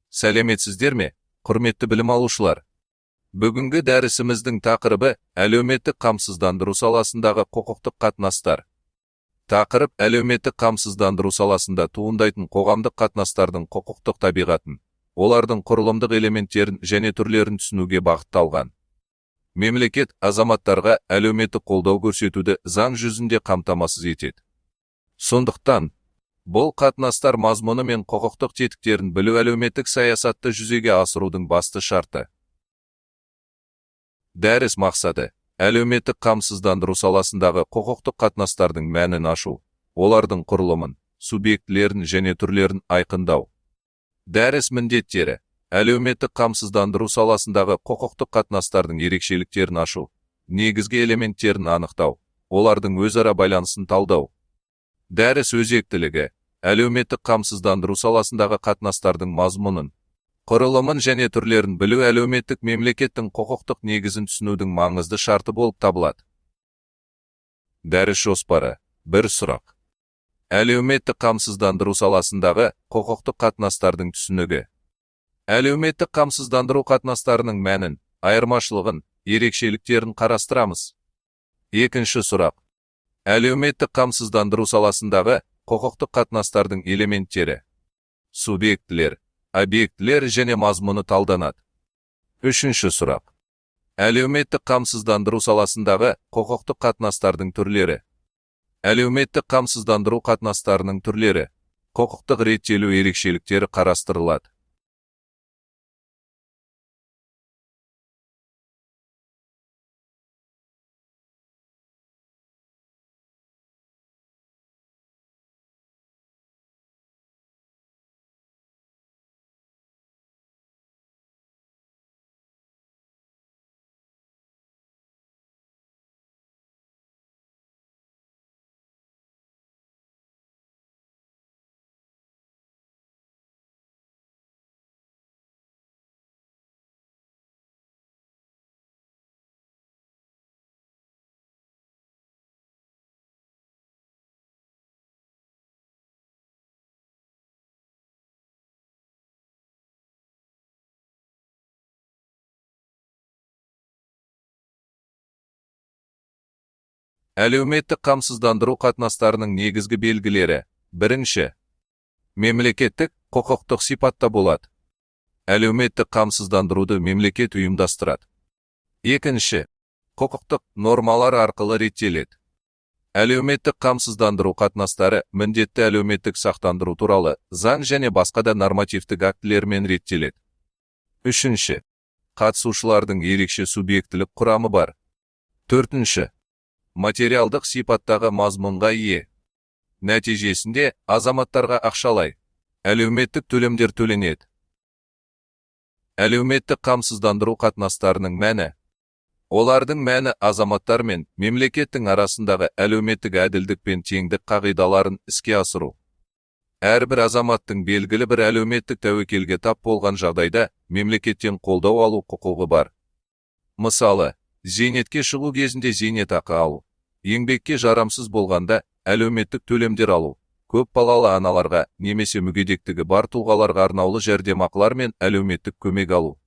Сәлеметсіздер ме, құрметті білім алушылар? Бүгінгі дәрісіміздің тақырыбы әлеуметтік қамсыздандыру саласындағы құқықтық қатынастар. Тақырып әлеуметтік қамсыздандыру саласында туындайтын қоғамдық қатынастардың құқықтық табиғатын, олардың құрылымдық элементтерін және түрлерін түсінуге бағытталған. Мемлекет азаматтарға әлеуметтік қолдау көрсетуді заң жүзінде қамтамасыз етеді. Сондықтан, бұл қатынастар мазмұны мен құқықтық тетіктерін білу әлеуметтік саясатты жүзеге асырудың басты шарты. Дәріс мақсаты – әлеуметтік қамсыздандыру саласындағы құқықтық қатынастардың мәнін ашу, олардың құрылымын, субъектілерін және түрлерін айқындау. Дәріс міндеттері – әлеуметтік қамсыздандыру саласындағы құқықтық қатынастардың ерекшеліктерін ашу, негізгі элементтерін анықтау, олардың өзара байланысын талдау. Дәріс өзектілігі – әлеуметтік қамсыздандыру саласындағы қатынастардың мазмұнын, құрылымын және түрлерін білу әлеуметтік мемлекеттің құқықтық негізін түсінудің маңызды шарты болып табылады. Дәріс жоспары. Бір сұрақ. Әлеуметтік қамсыздандыру саласындағы құқықтық қатынастардың түсінігі. Әлеуметтік қамсыздандыру қатынастарының мәнін, айырмашылығын, ерекшеліктерін қарастырамыз. Екінші сұрақ. Әлеуметтік қамсыздандыру саласындағы құқықтық қатынастардың элементтері. Субъектілер, объектілер және мазмұны талданады. Үшінші сұрақ. Әлеуметтік қамсыздандыру саласындағы құқықтық қатынастардың түрлері. Әлеуметтік қамсыздандыру қатынастарының түрлері, құқықтық реттелу ерекшеліктері қарастырылады. Әлеуметтік қамсыздандыру қатынастарының негізгі белгілері. Бірінші. Мемлекеттік, құқықтық сипатта болады. Әлеуметтік қамсыздандыруды мемлекет ұйымдастырады. Екінші. Құқықтық нормалар арқылы реттеледі. Әлеуметтік қамсыздандыру қатынастары міндетті әлеуметтік сақтандыру туралы заң және басқа да нормативтік актілермен реттеледі. Үшінші. Қатысушылардың ерекше субъектілік құрамы бар. Төртінші. Материалдық сипаттағы мазмұнға ие. Нәтижесінде азаматтарға ақшалай, әлеуметтік төлемдер төленеді. Әлеуметтік қамсыздандыру қатынастарының мәні. Олардың мәні азаматтар мен мемлекеттің арасындағы әлеуметтік әділдік пен теңдік қағидаларын іске асыру. Әрбір азаматтың белгілі бір әлеуметтік тәуекелге тап болған жағдайда мемлекеттен қолдау алу құқығы бар. Мысалы, зейнетке шығу кезінде зейнетақы алу, еңбекке жарамсыз болғанда әлеуметтік төлемдер алу, көп балалы аналарға немесе мүгедектігі бар тұлғаларға арнаулы жәрдемақылар мен әлеуметтік көмек алу.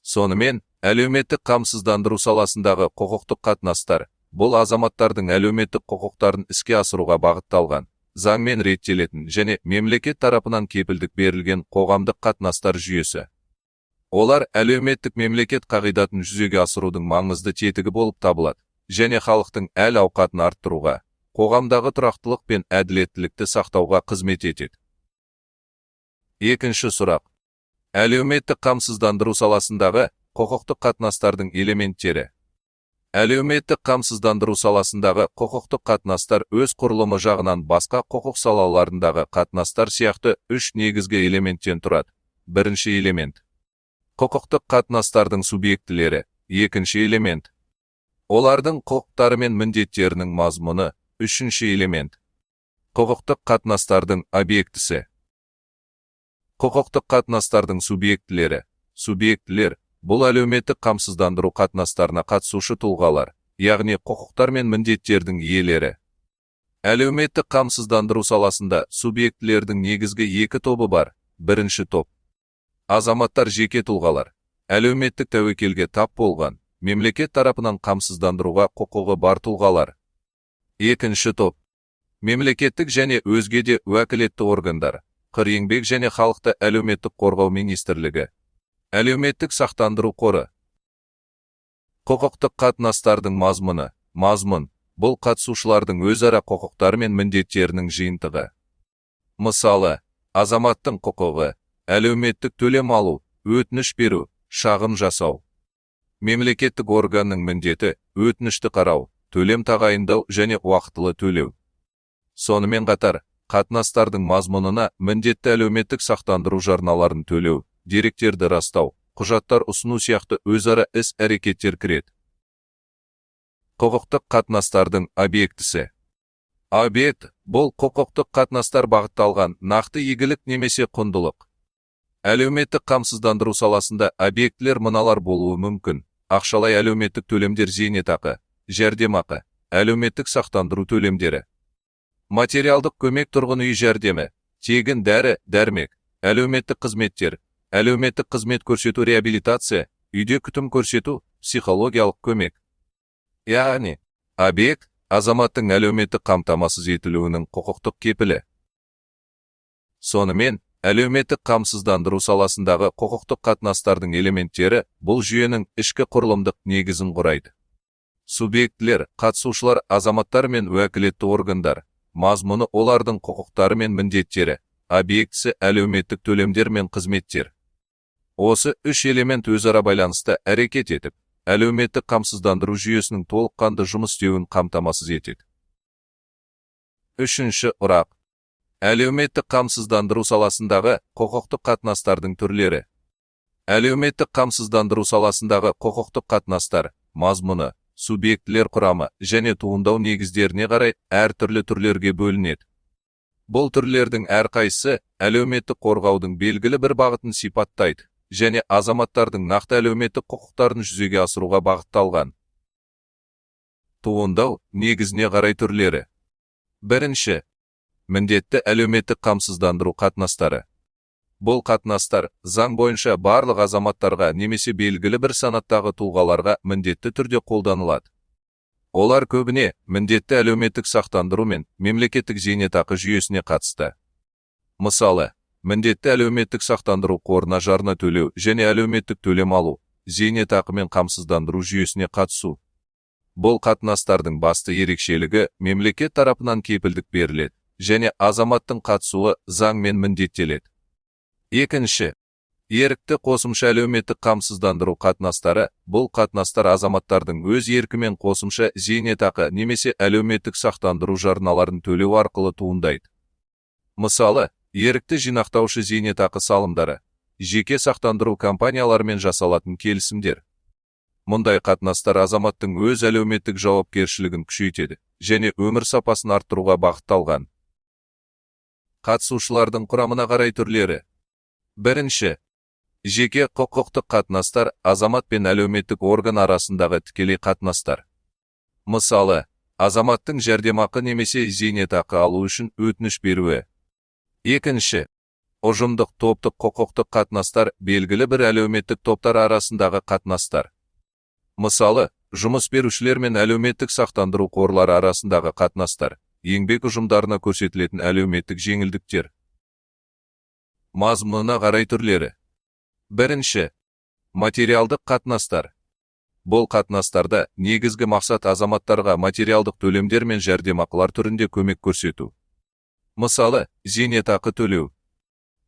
Сонымен, әлеуметтік қамсыздандыру саласындағы құқықтық қатынастар, бұл азаматтардың әлеуметтік құқықтарын іске асыруға бағытталған, заңмен реттелетін және мемлекет тарапынан кепілдік берілген қоғамдық қатынастар жүйесі. Олар әлеуметтік мемлекет қағидатын жүзеге асырудың маңызды тетігі болып табылады, және халықтың әл-ауқатын арттыруға, қоғамдағы тұрақтылық пен әділеттілікті сақтауға қызмет етеді. Екінші сұрақ. Әлеуметтік қамсыздандыру саласындағы құқықтық қатынастардың элементтері. Әлеуметтік қамсыздандыру саласындағы құқықтық қатынастар өз құрылымы жағынан басқа құқық салаларындағы қатынастар сияқты үш негізгі элементтен тұрады. Бірінші элемент. Құқықтық қатынастардың субъектілері. Екінші элемент. Олардың құқықтары мен міндеттерінің мазмұны. Үшінші элемент. Құқықтық қатынастардың объектісі. Құқықтық қатынастардың субъектілері. Субъектілер – бұл әлеуметтік қамсыздандыру қатынастарына қатысушы тұлғалар, яғни құқықтар мен міндеттердің иелері. Әлеуметтік қамсыздандыру саласында субъектілердің негізгі екі тобы бар. Бірінші топ. Азаматтар жеке тұлғалар. Әлеуметтік тәуекелге тап болған, мемлекет тарапынан қамсыздандыруға құқығы бар тұлғалар. Екінші топ. Мемлекеттік және өзге де уәкілетті органдар. Қыр еңбек және халықты әлеуметтік қорғау министрлігі. Әлеуметтік сақтандыру қоры. Құқықтық қатынастардың мазмұны. Мазмұн – бұл қатысушылардың өзара құқықтары мен міндеттерінің жиынтығы. Мысалы, азаматтың құқығы, әлеуметтік төлем алу, өтініш беру, шағым жасау. Мемлекеттік органның міндеті – өтінішті қарау, төлем тағайындау және уақытылы төлеу. Сонымен қатар, қатынастардың мазмұнына міндетті әлеуметтік сақтандыру жарналарын төлеу, деректерді растау, құжаттар ұсыну сияқты өзара іс-әрекеттер кіреді. Құқықтық қатынастардың объектісі. Объект – бұл құқықтық қатынастар бағытталған нақты игілік немесе құндылық. Әлеуметтік қамсыздандыру саласында объектілер мыналар болуы мүмкін: ақшалай әлеуметтік төлемдер, зейнетақы, жәрдемақы, әлеуметтік сақтандыру төлемдері. Материалдық көмек, тұрғын үй жәрдемі, тегін дәрі-дәрмек, әлеуметтік қызметтер, әлеуметтік қызмет көрсету, реабилитация, үйде күтім көрсету, психологиялық көмек. Яғни, объект – азаматтың әлеуметтік қамтамасыз етілуінің құқықтық кепілі. Сонымен, әлеуметтік қамсыздандыру саласындағы құқықтық қатынастардың элементтері бұл жүйенің ішкі құрылымдық негізін құрайды. Субъектілер, қатысушылар, азаматтар мен уәкілетті органдар. Мазмұны олардың құқықтары мен міндеттері. Объектісі әлеуметтік төлемдер мен қызметтер. Осы үш элемент өзара байланысты әрекет етіп, әлеуметтік қамсыздандыру жүйесінің толыққанды жұмыс істеуін қамтамасыз етеді. Үшінші ұрақ. Әлеуметтік қамсыздандыру саласындағы құқықтық қатынастардың түрлері. Әлеуметтік қамсыздандыру саласындағы құқықтық қатынастар, мазмұны, субъектілер құрамы және туындау негіздеріне қарай әртүрлі түрлерге бөлінеді. Бұл түрлердің әрқайсысы әлеуметтік қорғаудың белгілі бір бағытын сипаттайды және азаматтардың нақты әлеуметтік құқықтарын жүзеге асыруға бағытталған. Туындау негізіне қарай түрлері. Бірінші. Міндетті әлеуметтік қамсыздандыру қатынастары. Бұл қатынастар заң бойынша барлық азаматтарға немесе белгілі бір санаттағы тұлғаларға міндетті түрде қолданылады. Олар көбіне міндетті әлеуметтік сақтандыру мен мемлекеттік зейнетақы жүйесіне қатысты. Мысалы, міндетті әлеуметтік сақтандыру қорына жарна төлеу және әлеуметтік төлем алу, зейнетақы мен қамсыздандыру жүйесіне қатысу. Бұл қатынастардың басты ерекшелігі мемлекет тарапынан кепілдік беріледі және азаматтың қатысуы заңмен міндеттеледі. Екінші. Ерікті қосымша әлеуметтік қамсыздандыру қатынастары. Бұл қатынастар азаматтардың өз еркімен қосымша зейнетақы немесе әлеуметтік сақтандыру жарналарын төлеу арқылы туындайды. Мысалы, ерікті жинақтаушы зейнетақы салымдары, жеке сақтандыру компанияларымен жасалатын келісімдер. Мұндай қатынастар азаматтың өз әлеуметтік жауапкершілігін күшейтеді және өмір сапасын арттыруға бағытталған. Қатысушылардың құрамына қарай түрлері. Бірінші. Жеке құқықтық қатынастар, азамат пен әлеуметтік орган арасындағы тікелей қатынастар. Мысалы, азаматтың жәрдемақы немесе зейнетақы алу үшін өтініш беруі. Екінші. Ұжымдық топтық құқықтық қатынастар, белгілі бір әлеуметтік топтар арасындағы қатынастар. Мысалы, жұмыс берушілер мен әлеуметтік сақтандыру қорлары арасындағы қатынастар, еңбек ұжымдарына көрсетілетін әлеуметтік жеңілдіктер. Мазмұнына қарай түрлері. Бірінші. Материалдық қатынастар. Бұл қатынастарда негізгі мақсат азаматтарға материалдық төлемдер мен жәрдемақылар түрінде көмек көрсету. Мысалы, зейнетақы төлеу,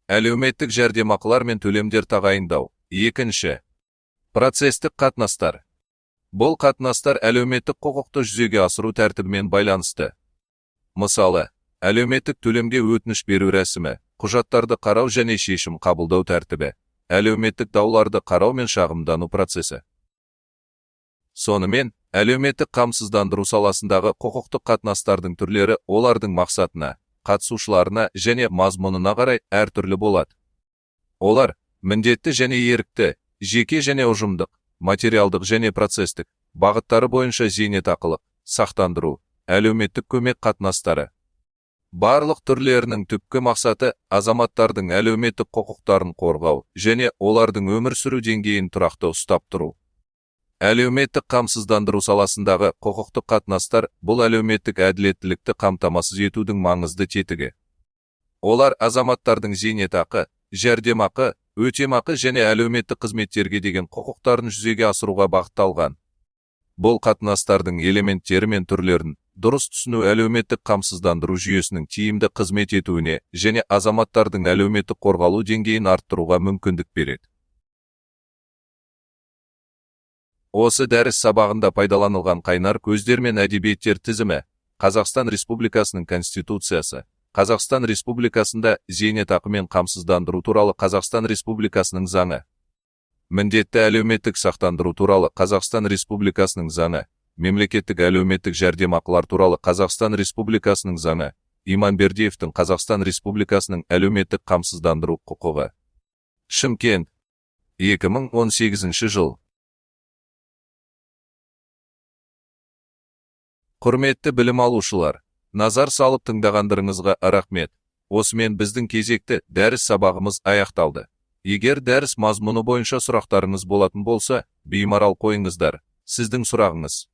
әлеуметтік жәрдемақылар мен төлемдер тағайындау. Екінші. Процестік қатынастар. Бұл қатынастар әлеуметтік құқықты жүзеге асыру тәртібімен байланысты. Мысалы, әлеуметтік төлемге өтініш беру рәсімі, құжаттарды қарау және шешім қабылдау тәртібі, әлеуметтік дауларды қарау мен шағымдану процесі. Сонымен, әлеуметтік қамсыздандыру саласындағы құқықтық қатынастардың түрлері олардың мақсатына, қатысушыларына және мазмұнына қарай әртүрлі болады. Олар міндетті және ерікті, жеке және ұжымдық, материалдық және процестік бағыттары бойынша зейнетақылық, сақтандыру, әлеуметтік көмек қатынастары. Барлық түрлерінің түпкі мақсаты азаматтардың әлеуметтік құқықтарын қорғау және олардың өмір сүру деңгейін тұрақты ұстап тұру. Әлеуметтік қамсыздандыру саласындағы құқықтық қатынастар бұл әлеуметтік әділеттілікті қамтамасыз етудің маңызды тетігі. Олар азаматтардың зейнетақы, жәрдемақы, өтемақы және әлеуметтік қызметтерге деген құқықтарын жүзеге асыруға бағытталған. Бұл қатынастардың элементтері мен түрлерін дұрыс түсіну әлеуметтік қамсыздандыру жүйесінің тиімді қызмет етуіне және азаматтардың әлеуметтік қорғалу деңгейін арттыруға мүмкіндік береді. Осы дәріс сабағында пайдаланылған қайнар көздер мен әдебиеттер тізімі: Қазақстан Республикасының Конституциясы, Қазақстан Республикасында зейнетақымен қамсыздандыру туралы Қазақстан Республикасының заңы, міндетті әлеуметтік сақтандыру туралы Қазақстан Республикасының заңы, мемлекеттік әлеуметтік жәрдемақылар туралы Қазақстан Республикасының заңы, Иманбердиевтің Қазақстан Республикасының әлеуметтік қамсыздандыру құқығы. Шымкент, 2018 жыл. Құрметті білім алушылар, назар салып тыңдағандарыңызға рахмет. Осымен біздің кезекті дәріс сабағымыз аяқталды. Егер дәріс мазмұны бойынша сұрақтарыңыз болатын болса, беймарал қойыңыздар. Сіздің сұрағыңыз